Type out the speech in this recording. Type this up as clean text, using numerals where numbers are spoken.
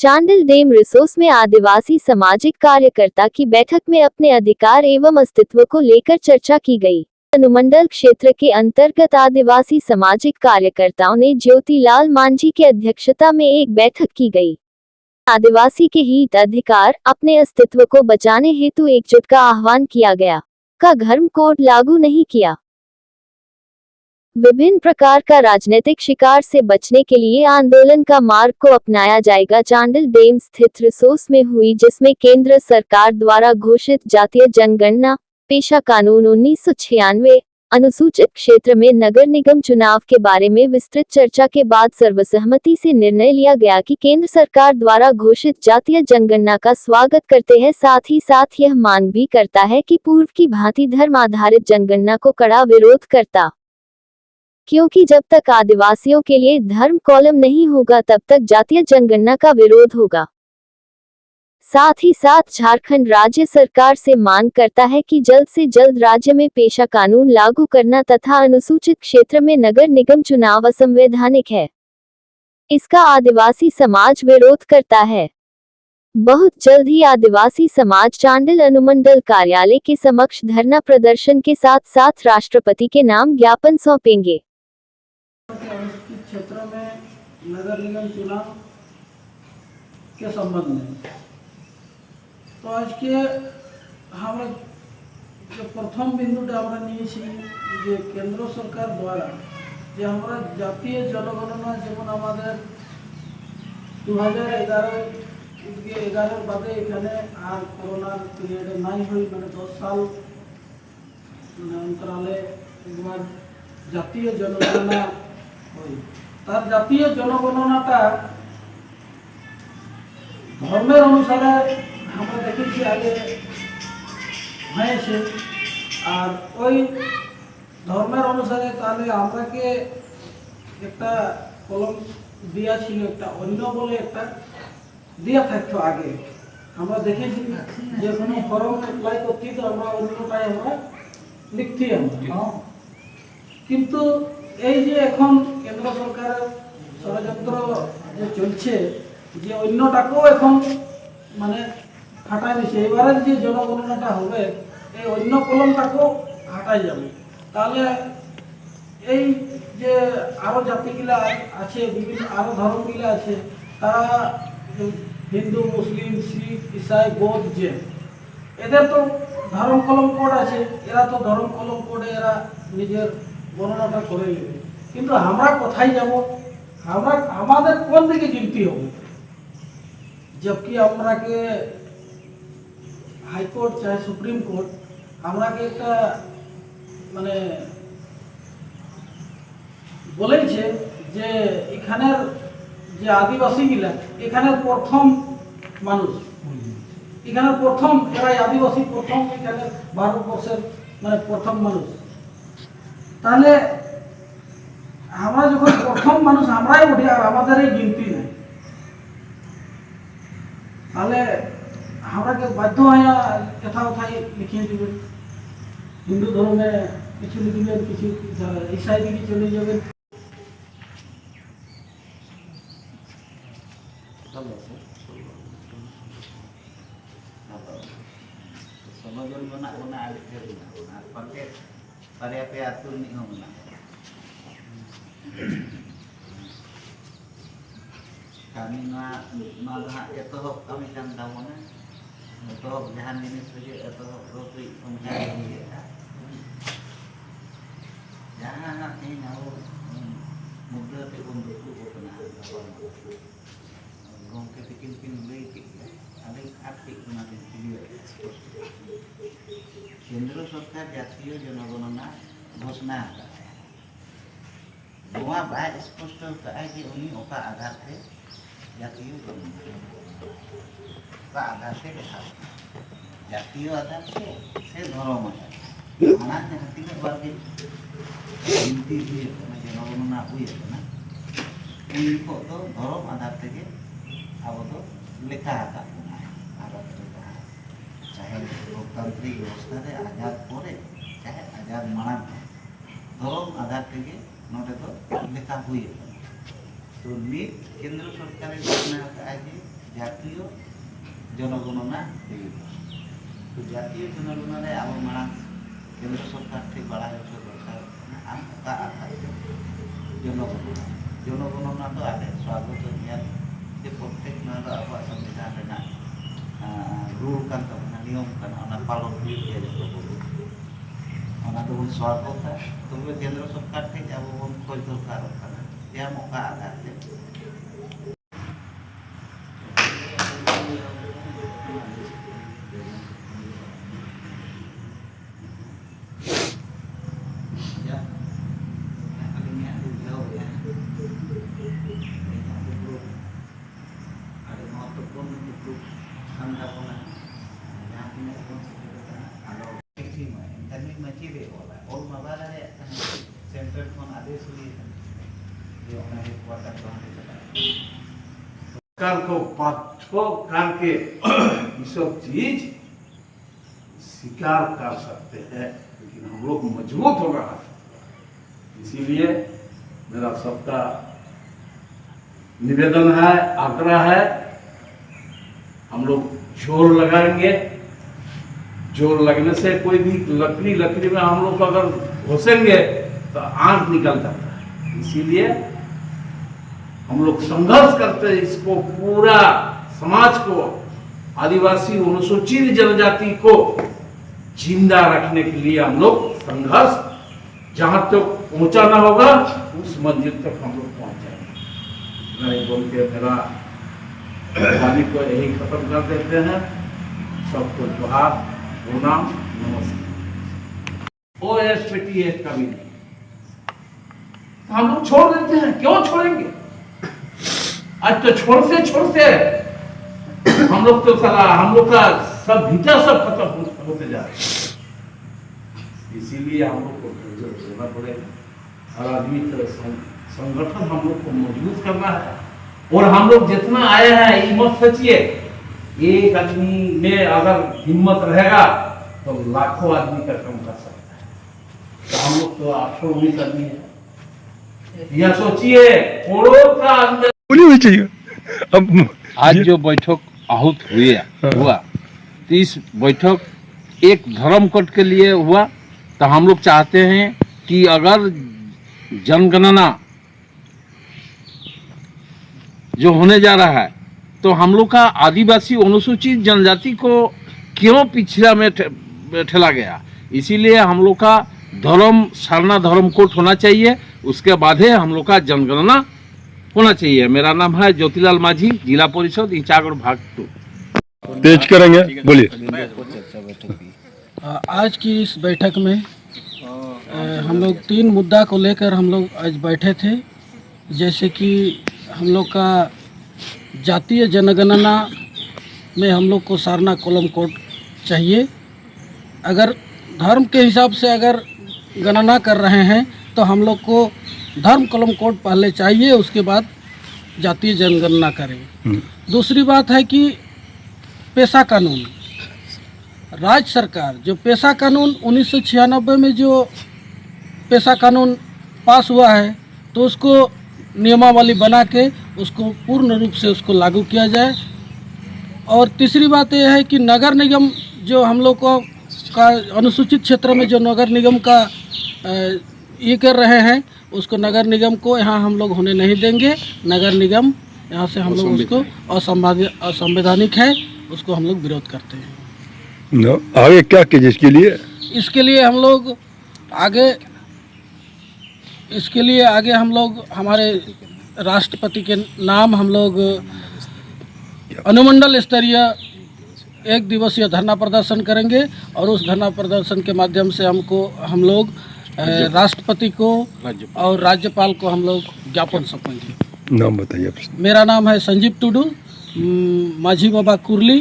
Chandil dam resource में आदिवासी सामाजिक कार्यकर्ता की बैठक में अपने अधिकार एवं अस्तित्व को लेकर चर्चा की गई। अनुमंडल क्षेत्र के अंतर्गत आदिवासी सामाजिक कार्यकर्ताओं ने ज्योतिलाल मांझी की अध्यक्षता में एक बैठक की गई। आदिवासी के हित अधिकार अपने अस्तित्व को बचाने हेतु एकजुट का आह्वान किया गया। का धर्म कोड लागू नहीं किया। विभिन्न प्रकार का राजनीतिक शिकार से बचने के लिए आंदोलन का मार्ग को अपनाया जाएगा। चांडिल डेम स्थित रिसोर्स में हुई, जिसमें केंद्र सरकार द्वारा घोषित जातीय जनगणना, पेशा कानून 1996, अनुसूचित क्षेत्र में नगर निगम चुनाव के बारे में विस्तृत चर्चा के बाद सर्वसहमति से निर्णय लिया गया कि केंद्र सरकार द्वारा घोषित जातीय जनगणना का स्वागत करते हैं, साथ ही साथ यह मांग भी करता है कि पूर्व की भांति धर्म आधारित जनगणना को कड़ा विरोध करता, क्योंकि जब तक आदिवासियों के लिए धर्म कॉलम नहीं होगा तब तक जातीय जनगणना का विरोध होगा। साथ ही साथ झारखंड राज्य सरकार से मांग करता है कि जल्द से जल्द राज्य में पेशा कानून लागू करना तथा अनुसूचित क्षेत्र में नगर निगम चुनाव असंवैधानिक है। इसका आदिवासी समाज विरोध करता है। बहुत जल्द ही आदिवासी समाज चांडिल अनुमंडल कार्यालय के समक्ष धरना प्रदर्शन के साथ साथ राष्ट्रपति के नाम ज्ञापन सौंपेंगे। क्षेत्र में नगर निगम चुनाव के संबंध में तो आज के हमारा जो प्रथम बिंदुटा আমরা নিয়েছি যে কেন্দ্র সরকার দ্বারা যে আমরা জাতীয় জনগণনা যেমন আমাদের 2011 বাদে এখানে আর করোনার পিরিয়ডে নাই হই, মানে 10 সাল অন্তরালে একবার জাতীয় জনগণনা হই। তার জাতীয় জনগণনাটা ধর্মের অনুসারে আমরা দেখেছি আগে হয়েছে, আর ওই ধর্মের অনুসারে তাহলে আমরাকে একটা কলম দেওয়া ছিল, একটা অন্য বলে একটা দেওয়া থাকতো আগে। আমরা দেখেছি যে কোনো ফর্ম অ্যাপ্লাই করতে তো আমরা অন্যটাই আমরা লিখতে আমরা, কিন্তু এই যে এখন কেন্দ্র সরকারের ষড়যন্ত্র যে চলছে যে অন্যটাকেও এখন মানে হাঁটাই দিচ্ছে, এবারের যে জনগণনাটা হবে এই অন্য কলমটাকেও হাঁটাই যাবে। তাহলে এই যে আরও জাতিগুলা আছে, বিভিন্ন আরও ধর্মগুলা আছে, তারা হিন্দু, মুসলিম, শিখ, ইসাই, বৌদ্ধ, জৈন, এদের তো ধর্ম কলম কোড আছে, এরা তো ধর্ম কলম কোডে এরা নিজের গণনাটা করে নেবে। কিন্তু আমরা কোথায় যাব? আমরা আমাদের কোন দিকে গিনতি হবে? जबकि हमरा के हाईकोर्ट चाहे सुप्रीम कोर्ट हमरा के एक माने बोले जे एखानेर जे आदिवासी गिला एखानेर प्रथम मानुष, एखानेर प्रथम एरा आदिवासी प्रथम एखाने भारतवर्षेर माने प्रथम मानुष। ताहले हमरा যখন প্রথম মানুষ আমরাই উঠি আর আমাদের এই গিনতি নাই, তাহলে আমরাকে বাধ্য হয়ে কোথাও কোথায় লিখিয়ে দেবেন। হিন্দু ধর্মে কিছু লিখবেন, কিছু ইসাই দিকে চলে যাবেন। Semagon guna alik guna pakai variasi atur ni guna. Kami malah itu kami kan tahu na, itu jahan ini saja itu roti pembicaraan kita. Jangan nak ini tahu muda pun betul benar. Gong kepikin beli, alik arti nanti video. केंद्र सरकार जातीय जनगणना घोषणा नवा bye स्पष्ट है कि उन्हीं ओका आधार पे जातीय जनगणना आधार से देखा जातीय आधार से धर्म आधार तीन बार के गिनती हुई जनगणना हुई ना उनको तो धर्म आधार से अब तो लिखा था चाहे लोकतांत्रिक व्यवस्था रे आजाद परे चाहे आजाद माना धर्म आधार ते नोटे तो लेखा हुई तो नीट केंद्र सरकार घोषणा आज জাতীয় জনগণনা ᱦᱩᱭᱩᱜᱼᱟ। तो জাতীয় জনগণনা রে আবো মাড়াং কেন্দ্র সরকার ঠিক বাড়াই হচ্ছে দরকার আম ᱚᱠᱟ আকারে জনগণনা জনগণনা তো আগে স্বাগত নিয়ে যে প্রত্যেক নাগরিক আবহাওয়া সংবিধান রেনাক रूल kan tabuna नियम kan ona पालन हुई गया जतो बोलो ona तो बन स्वागत है तो वे केंद्र सरकार थे जब बन खोज दरकार kana या मौका आधार पे ya kalinya itu jauh ya ada mahotpurn untuk anda pernah yang punya kalau kecil mah internet macam ni all mabala ada central phone आदेश हुई जो हमारे क्वार्टर सरकार को पाठों करके ये सब चीज स्वीकार कर सकते हैं, लेकिन हम लोग मजबूत हो रहा है। इसीलिए मेरा सबका निवेदन है, आग्रह है, हम लोग जोर लगाएंगे। जोर लगने से कोई भी लकड़ी में हम लोग अगर घुसेंगे तो आंख निकल जाता है। इसीलिए हम लोग संघर्ष करते हैं, इसको पूरा समाज को, आदिवासी अनुसूचित जनजाति को जिंदा रखने के लिए हम लोग संघर्ष जहां तक पहुंचाना होगा उस मंजिल तक हम लोग पहुंच जाएंगे। मैं बोल के मेरा वाणी को यही खत्म कर देते हैं। सबको जोहार, प्रणाम, नमस्कार। OSPTS कभी नहीं, हम लोग छोड़ देते हैं, क्यों छोड़ेंगे? आज तो छोड़ते हम लोग तो साला हम लोग का सब भीतर सब खत्म होते जा रहे हैं। इसीलिए हम लोग को होना पड़ेगा। हर आदमी तरह संगठन हम लोग को मजबूत करना है। और हम लोग जितना आए हैं ये मत सोचिए, एक आदमी में अगर हिम्मत रहेगा तो लाखों आदमी का काम कर सकता है। तो हम लोग तो 819 आदमी है, यह सोचिए करोड़ का अंदर बोली चाहिए। अब आज जो बैठक आहूत हुआ तो इस बैठक एक धर्म कोड के लिए हुआ। तो हम लोग चाहते हैं कि अगर जनगणना जो होने जा रहा है तो हम लोग का आदिवासी अनुसूचित जनजाति को क्यों पिछड़ा में ठेला गया, इसीलिए हम लोग का धर्म सारना धर्म कोड होना चाहिए। उसके बाद ही हम लोग का जनगणना होना चाहिए। मेरा नाम है ज्योतिलाल माझी, जिला परिषद इंचागढ़ भाग 2। तेज करेंगे, बोलिए। आज की इस बैठक में हम लोग 3 मुद्दा को लेकर हम लोग आज बैठे थे। जैसे कि हम लोग का जातीय जनगणना में हम लोग को सारना कॉलम कोड चाहिए। अगर धर्म के हिसाब से अगर गणना कर रहे हैं तो हम लोग को धर्म कॉलम कोड पहले चाहिए, उसके बाद जातीय जनगणना करें। दूसरी बात है कि पेशा कानून, राज्य सरकार जो पेशा कानून 1996 में जो पेशा कानून पास हुआ है तो उसको नियमावली बना के उसको पूर्ण रूप से उसको लागू किया जाए। और तीसरी बात यह है कि नगर निगम जो हम लोग को का अनुसूचित क्षेत्र में जो नगर निगम का ये कर रहे हैं उसको नगर निगम को यहाँ हम लोग होने नहीं देंगे। नगर निगम यहाँ से हम लोग उसको असंवैधानिक है, उसको हम लोग विरोध करते हैं। आगे क्या कीजिए इसके लिए? इसके लिए हम लोग आगे हम लोग हमारे राष्ट्रपति के नाम हम लोग अनुमंडल स्तरीय 1 दिवसीय धरना प्रदर्शन करेंगे। और उस धरना प्रदर्शन के माध्यम से हम लोग राष्ट्रपति को और राज्यपाल को हम लोग ज्ञापन सौंपेंगे। नाम बताइए। मेरा नाम है संजीव टुडू, माझी बाबा कुरली,